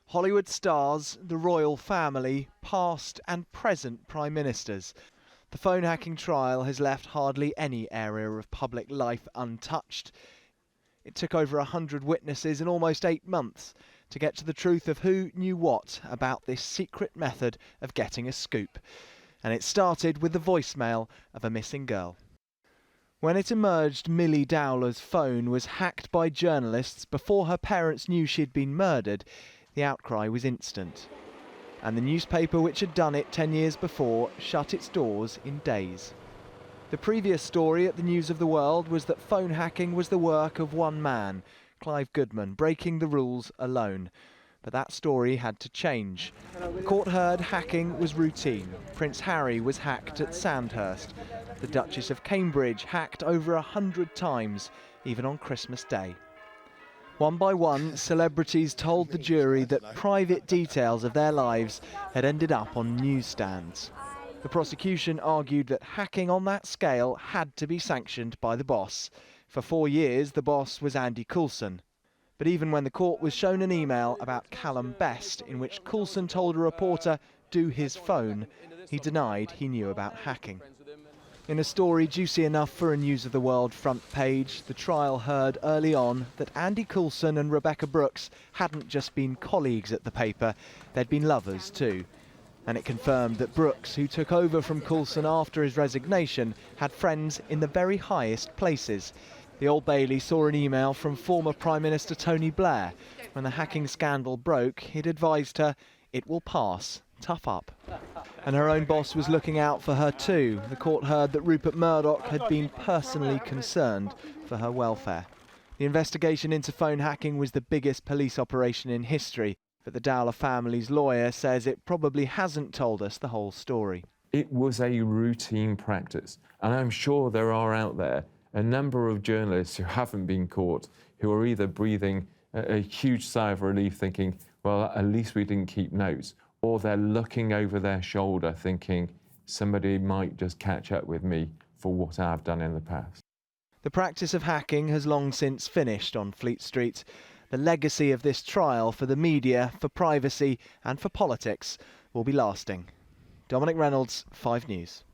Hollywood stars, the royal family, past and present prime ministers. The phone hacking trial has left hardly any area of public life untouched. It took over 100 witnesses in almost 8 months to get to the truth of who knew what about this secret method of getting a scoop. And it started with the voicemail of a missing girl. When it emerged Millie Dowler's phone was hacked by journalists before her parents knew she'd been murdered, the outcry was instant. And the newspaper which had done it 10 years before shut its doors in days. The previous story at the News of the World was that phone hacking was the work of one man, Clive Goodman, breaking the rules alone. But that story had to change. The court heard hacking was routine. Prince Harry was hacked at Sandhurst. The Duchess of Cambridge hacked over 100 times, even on Christmas Day. One by one, celebrities told the jury that private details of their lives had ended up on newsstands. The prosecution argued that hacking on that scale had to be sanctioned by the boss. For 4 years, the boss was Andy Coulson. But even when the court was shown an email about Callum Best, in which Coulson told a reporter, "do his phone," he denied he knew about hacking. In a story juicy enough for a News of the World front page, the trial heard early on that Andy Coulson and Rebekah Brooks hadn't just been colleagues at the paper, they'd been lovers too. And it confirmed that Brooks, who took over from Coulson after his resignation, had friends in the very highest places. The Old Bailey saw an email from former Prime Minister Tony Blair. When the hacking scandal broke, he'd advised her, "It will pass, tough up." And her own boss was looking out for her too. The court heard that Rupert Murdoch had been personally concerned for her welfare. The investigation into phone hacking was the biggest police operation in history, but the Dowler family's lawyer says it probably hasn't told us the whole story. It was a routine practice, and I'm sure there are out there a number of journalists who haven't been caught, who are either breathing a huge sigh of relief thinking, well, at least we didn't keep notes, or they're looking over their shoulder thinking, somebody might just catch up with me for what I've done in the past. The practice of hacking has long since finished on Fleet Street. The legacy of this trial for the media, for privacy and for politics will be lasting. Dominic Reynolds, 5 News.